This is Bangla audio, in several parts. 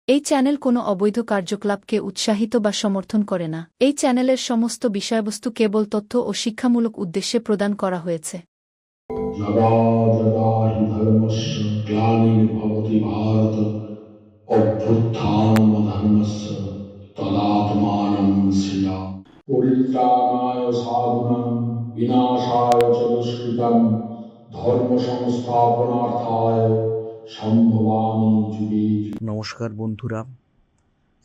এই চ্যানেল কোনো অবৈধ কার্যকলাপকে উৎসাহিত বা সমর্থন করে না। এই চ্যানেলের সমস্ত বিষয়বস্তু কেবল তথ্য ও শিক্ষামূলক উদ্দেশ্যে প্রদান করা হয়েছে। যদা যদা হি ধর্মস্য গ্লানির্ভবতি ভারত অভ্যুত্থানমধর্মস্য তদাত্মানং সৃজামি। পরিত্রাণায় সাধুনাং বিনাশায় চ দুষ্কৃতং ধর্ম সংস্থাপনার্থায় সম্ভবামি যুগে যুগে। নমস্কার বন্ধুরা,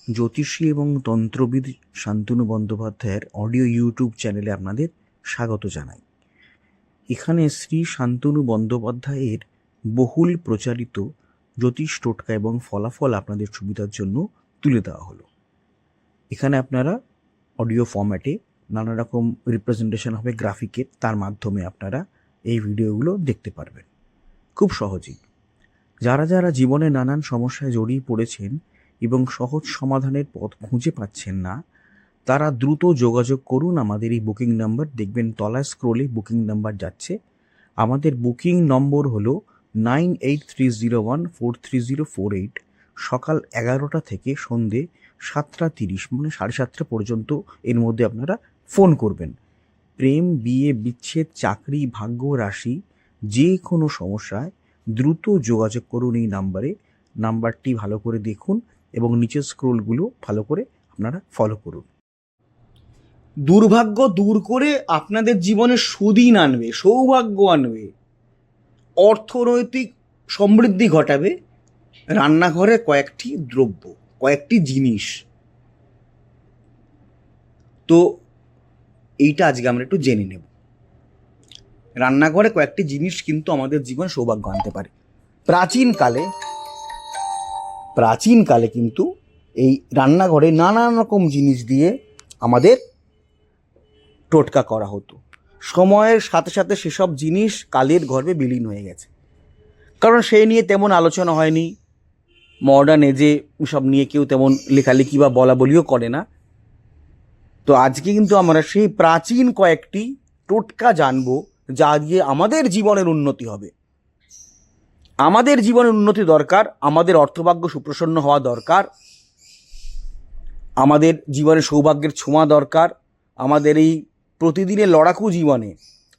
জ্যোতিষী এবং তন্ত্রবিদ শান্তনু বন্দ্যোপাধ্যায়ের অডিও ইউটিউব চ্যানেলে আপনাদের স্বাগত জানাই। এখানে শ্রী শান্তনু বন্দ্যোপাধ্যায়ের বহুল প্রচারিত জ্যোতিষ টোটকা এবং ফলাফল আপনাদের সুবিধার জন্য তুলে দেওয়া হলো। এখানে আপনারা অডিও ফরম্যাটে নানা রকম রিপ্রেজেন্টেশন হবে গ্রাফিকের, তার মাধ্যমে আপনারা এই ভিডিওগুলো দেখতে পারবেন খুব সহজেই। যারা যারা জীবনে নানান সমস্যায় জড়িয়ে পড়েছেন এবং সহজ সমাধানের পথ খুঁজে পাচ্ছেন না, তারা দ্রুত যোগাযোগ করুন আমাদের এই বুকিং নাম্বার। দেখবেন তলায় স্ক্রোলে বুকিং নাম্বার যাচ্ছে। আমাদের বুকিং নম্বর হলো 9830143048। সকাল 11টা থেকে সন্ধে 7:30 মানে 7:30 পর্যন্ত এর মধ্যে আপনারা ফোন করবেন। প্রেম, বিয়ে, বিচ্ছেদ, চাকরি, ভাগ্য, রাশি, যে কোনো সমস্যায় দ্রুত যোগাযোগ করুন এই নাম্বারে। নাম্বারটি ভালো করে দেখুন এবং নিচের স্ক্রোলগুলো ভালো করে আপনারা ফলো করুন। দুর্ভাগ্য দূর করে আপনাদের জীবনে সুদিন আনবে, সৌভাগ্য আনবে, অর্থনৈতিক সমৃদ্ধি ঘটাবে রান্নাঘরে কয়েকটি দ্রব্য, কয়েকটি জিনিস। তো এইটা আজকে আমরা একটু জেনে নেব। রান্নাঘরে কয়েকটি জিনিস কিন্তু আমাদের জীবন সৌভাগ্য আনতে পারে। প্রাচীনকালে কিন্তু এই রান্নাঘরে নানান রকম জিনিস দিয়ে আমাদের টোটকা করা হতো। সময়ের সাথে সাথে সেসব জিনিস কালের গর্ভে বিলীন হয়ে গেছে, কারণ সেই নিয়ে তেমন আলোচনা হয়নি। মডার্ন এজে সব নিয়ে কেউ তেমন লেখালেখি বা বলা বলিও করে না। তো আজকে কিন্তু আমরা সেই প্রাচীন কয়েকটি টোটকা জানবো, যা দিয়ে আমাদের জীবনের উন্নতি হবে। আমাদের জীবনের উন্নতি দরকার, আমাদের অর্থভাগ্য সুপ্রসন্ন হওয়া দরকার, আমাদের জীবনে সৌভাগ্যের ছোঁয়া দরকার, আমাদের এই প্রতিদিনের লড়াকু জীবনে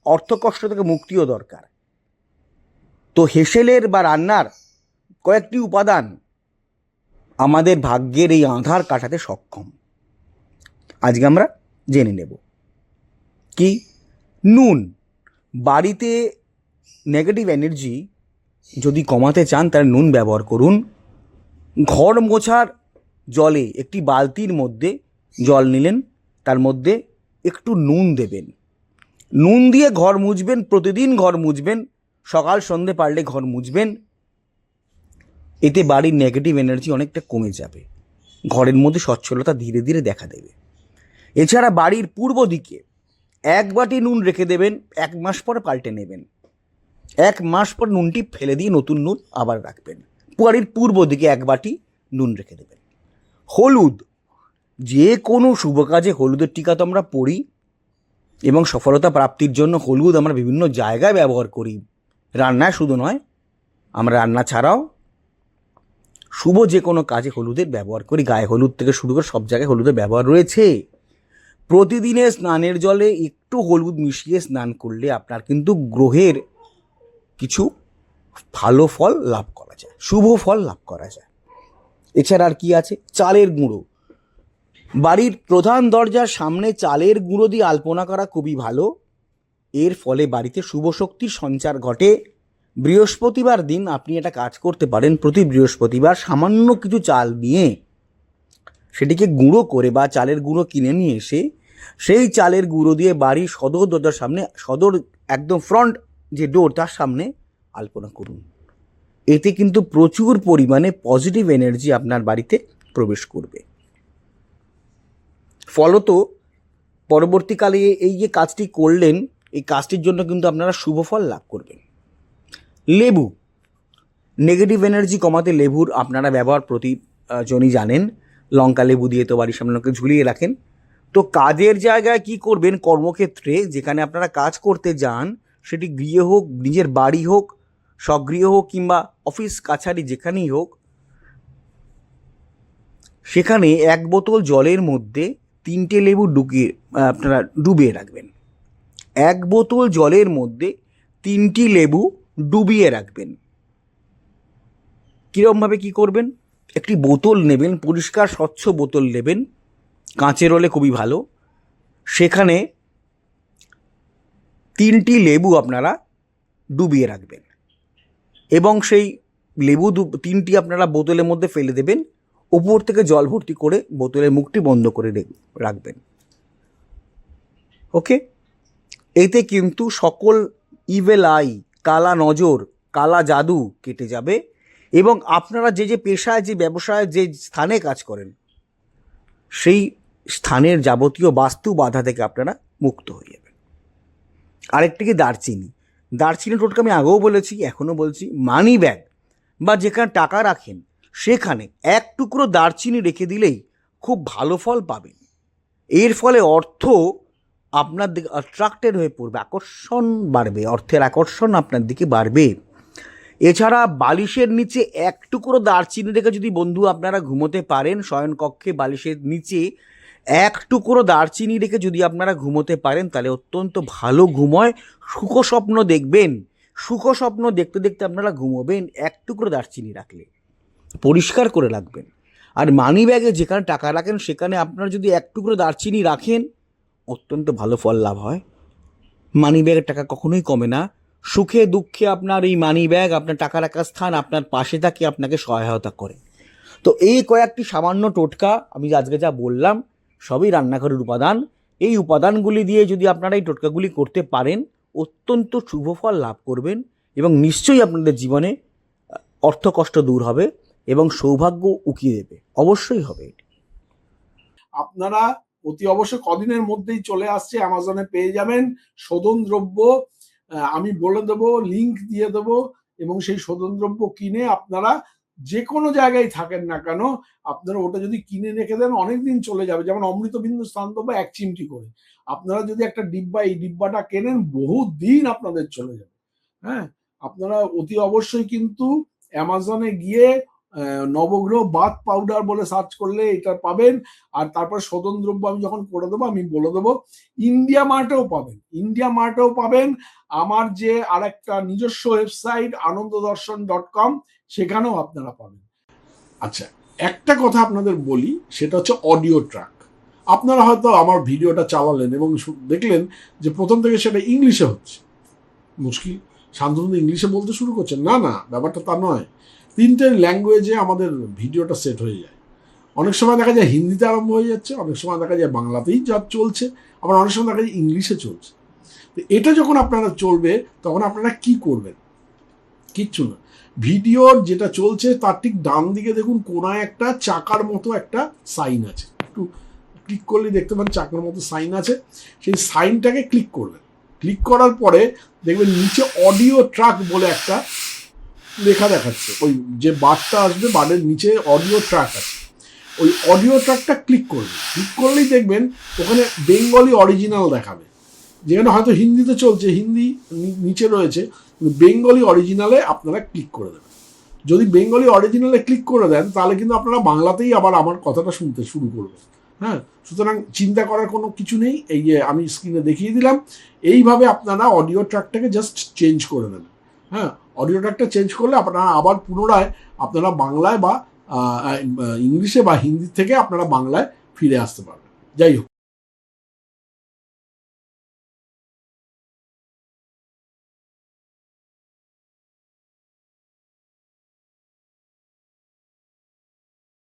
অর্থকষ্ট থেকে মুক্তিও দরকার। তো হেসেলের বা রান্নার কয়েকটি উপাদান আমাদের ভাগ্যের এই আঁধার কাটাতে সক্ষম। আজকে আমরা জেনে নেব। কি? নুন। বাড়িতে নেগেটিভ এনার্জি যদি কমাতে চান তাহলে নুন ব্যবহার করুন। ঘর মোছার জলে একটি বালতির মধ্যে জল নিলেন, তার মধ্যে একটু নুন দেবেন। নুন দিয়ে ঘর মুছবেন, প্রতিদিন ঘর মুছবেন, সকাল সন্ধে পারলে ঘর মুছবেন। এতে বাড়ির নেগেটিভ এনার্জি অনেকটা কমে যাবে, ঘরের মধ্যে সচ্ছলতা ধীরে ধীরে দেখা দেবে। এছাড়া বাড়ির পূর্ব দিকে 1 বাটি নুন রেখে দেবেন, 1 মাস পরে পাল্টে নেবেন। 1 মাস পর নুনটি ফেলে দিয়ে নতুন নুন আবার রাখবেন। বাড়ির পূর্ব দিকে 1 বাটি নুন রেখে দেবেন। হলুদ। যে কোনো শুভ কাজে হলুদের টিকা তো আমরা পড়ি এবং সফলতা প্রাপ্তির জন্য হলুদ আমরা বিভিন্ন জায়গায় ব্যবহার করি। রান্নায় শুধু নয়, আমরা রান্না ছাড়াও শুভ যে কোনো কাজে হলুদের ব্যবহার করি। গায়ে হলুদ থেকে শুরু করে সব জায়গায় হলুদের ব্যবহার রয়েছে। প্রতিদিনের স্নানের জলে একটু হলুদ মিশিয়ে স্নান করলে আপনার কিন্তু গ্রহের কিছু ভালো ফল লাভ করা যায়, শুভ ফল লাভ করা যায়। এছাড়া আর কি আছে? চালের গুঁড়ো। বাড়ির প্রধান দরজার সামনে চালের গুঁড়ো দিয়ে আলপনা করা খুবই ভালো। এর ফলে বাড়িতে শুভ শক্তির সঞ্চার ঘটে। বৃহস্পতিবার দিন আপনি একটা কাজ করতে পারেন। প্রতি বৃহস্পতিবার সামান্য কিছু চাল নিয়ে সেটিকে গুঁড়ো করে বা চালের গুঁড়ো কিনে নিয়ে এসে সেই চালের গুঁড়ো দিয়ে বাড়ির সদর দরজার সামনে, সদর একদম ফ্রন্ট যে ডোর তার সামনে আলপনা করুন। এতে কিন্তু প্রচুর পরিমাণে পজিটিভ এনার্জি আপনার বাড়িতে প্রবেশ করবে। ফলত পরবর্তীকালে এই যে কাজটি করলেন, এই কাজটির জন্য কিন্তু আপনারা শুভ ফল লাভ করবেন। লেবু। নেগেটিভ এনার্জি কমাতে লেবুর আপনারা ব্যবহার প্রতিজনই জানেন। লঙ্কা লেবু দিয়ে তো বাড়ির সামনে ঝুলিয়ে রাখেন। তো কাজের জায়গায় কি করবেন, কর্মক্ষেত্রে যেখানে আপনারা কাজ করতে যান, সেটি গৃহে হোক, নিজের বাড়ি হোক, স্বগৃহ হোক কিংবা অফিস কাছারি যেখানেই হোক, সেখানে 1 বোতল জলের মধ্যে 3টে লেবু আপনারা ডুবিয়ে রাখবেন। 1 বোতল জলের মধ্যে 3টি লেবু ডুবিয়ে রাখবেন। কীরকমভাবে কী করবেন? একটি বোতল নেবেন, পরিষ্কার স্বচ্ছ বোতল নেবেন, কাঁচের হলে খুবই ভালো। সেখানে 3টি লেবু আপনারা ডুবিয়ে রাখবেন এবং সেই লেবু 3টি আপনারা বোতলের মধ্যে ফেলে দেবেন। উপর থেকে জল ভর্তি করে বোতলের মুখটি বন্ধ করে রাখবেন। ওকে, এতে কিন্তু সকল ইভেল আই, কালা নজর, কালা জাদু কেটে যাবে এবং আপনারা যে পেশায়, যে ব্যবসায়, যে স্থানে কাজ করেন সেই স্থানের যাবতীয় বাস্তু বাধা থেকে আপনারা মুক্ত হয়ে যাবেন। আরেকটি কি দারচিনি টোটকা আমি আগেও বলেছি, এখনও বলছি। মানি ব্যাগ বা যেখানে টাকা রাখেন সেখানে 1 টুকরো দারচিনি রেখে দিলেই খুব ভালো ফল পাবেন। এর ফলে অর্থ আপনার দিকে অ্যাট্রাক্টেড হয়ে পড়বে, আকর্ষণ বাড়বে, অর্থের আকর্ষণ আপনার দিকে বাড়বে। এছাড়া বালিশের নিচে 1 টুকরো দারচিনি রেখে যদি বন্ধু আপনারা ঘুমোতে পারেন, শয়নকক্ষে বালিশের নিচে 1 টুকরো দারচিনি রেখে যদি আপনারা ঘুমোতে পারেন তাহলে অত্যন্ত ভালো ঘুম হয়। সুখ স্বপ্ন দেখবেন, সুখ স্বপ্ন দেখতে দেখতে আপনারা ঘুমোবেন 1 টুকরো দারচিনি রাখলে। পরিষ্কার করে রাখবেন। আর মানি ব্যাগে যেখানে টাকা রাখেন সেখানে আপনারা যদি 1 টুকরো দারচিনি রাখেন অত্যন্ত ভালো ফল লাভ হয়। মানি ব্যাগের টাকা কখনোই কমে না। সুখে দুঃখে আপনার এই মানি ব্যাগ, আপনার টাকা রাখার স্থান আপনার পাশে থাকে, আপনাকে সহায়তা করে। তো এই কয়েকটি সামান্য টোটকা আমি আজকে যা বললাম সবই রান্নাঘরের উপাদান। এই উপাদানগুলি দিয়ে যদি আপনারা এই টোটকাগুলি করতে পারেন অত্যন্ত শুভ ফল লাভ করবেন এবং নিশ্চয়ই আপনাদের জীবনে অর্থকষ্ট দূর হবে এবং সৌভাগ্য উকিয়ে দেবে, অবশ্যই হবে। আপনারা অতি অবশ্যই কদিনের মধ্যেই চলে আসছে, অ্যামাজনে পেয়ে যাবেন শোধন দ্রব্য। আমি বলে দেবো, লিংক দিয়ে দেবো এবং সেই শোধন দ্রব্য কিনে আপনারা যে কোনো জায়গায় থাকেন না কেন আপনারা ওটা যদি কিনে রেখে দেন অনেকদিন চলে যাবে। যেমন অমৃতবিন্দু স্থানদ্রব্য 1 চিমটি করে আপনারা যদি একটা ডিব্বা, এই ডিব্বাটা কেনেন বহু দিন আপনাদের চলে যাবে। হ্যাঁ, আপনারা অতি অবশ্যই কিন্তু অ্যামাজনে গিয়ে নবগ্রহ বাথ পাউডার বলে সার্চ করলে এটা পাবেন। আর তারপর শোধন দ্রব্য আমি যখন করে দেবো আমি বলে দেবো ইন্ডিয়া মার্টেও পাবেন। আমার যে আরেকটা নিজস্ব ওয়েবসাইট ananddarshan.com সেখানেও আপনারা পাবেন। আচ্ছা, একটা কথা আপনাদের বলি, সেটা হচ্ছে অডিও ট্র্যাক। আপনারা হয়তো আমার ভিডিওটা চালালেন এবং দেখলেন যে প্রথম থেকে সেটা ইংলিশে হচ্ছে। মুশকিল, শান্তনু ইংলিশে বলতে শুরু করছেন। না, ব্যাপারটা তা নয়। 3টে ল্যাঙ্গুয়েজে আমাদের ভিডিওটা সেট হয়ে যায়। অনেক সময় দেখা যায় হিন্দিতে আরম্ভ হয়ে যাচ্ছে, অনেক সময় দেখা যায় বাংলাতেই যা চলছে, আবার অনেক সময় দেখা যায় ইংলিশে চলছে। তো এটা যখন আপনারা চলবে তখন আপনারা কি করবেন? কিচ্ছু না, ভিডিওর যেটা চলছে তার ঠিক ডান দিকে দেখুন কোনায় একটা চাকার মতো একটা সাইন আছে, একটু ক্লিক করলে দেখতে পান চাকার মতো সাইন আছে। সেই সাইনটাকে ক্লিক করবেন। ক্লিক করার পরে দেখবেন নিচে অডিও ট্র্যাক বলে একটা লেখা দেখাচ্ছে। ওই যে বারটা আসবে, বারের নিচে অডিও ট্র্যাক আছে, ওই অডিও ট্র্যাকটা ক্লিক করবেন। ক্লিক করলেই দেখবেন ওখানে বেঙ্গলি অরিজিনাল দেখাবে। যেখানে হয়তো হিন্দিতে চলছে, হিন্দি নিচে রয়েছে, বেঙ্গলি অরিজিনালে আপনারা ক্লিক করে দেবেন। যদি বেঙ্গলি অরিজিনালে ক্লিক করে দেন তাহলে কিন্তু আপনারা বাংলাতেই আবার আমার কথাটা শুনতে শুরু করবেন। হ্যাঁ, সুতরাং চিন্তা করার কোনো কিছু নেই। এই যে আমি স্ক্রিনে দেখিয়ে দিলাম, এইভাবে আপনারা অডিও ট্র্যাকটাকে জাস্ট চেঞ্জ করে নেবেন। হ্যাঁ, অডিও ট্র্যাকটা চেঞ্জ করলে আপনারা আবার পুনরায় আপনারা বাংলায় বা ইংলিশে বা হিন্দি থেকে আপনারা বাংলায় ফিরে আসতে পারবেন। যাই হোক।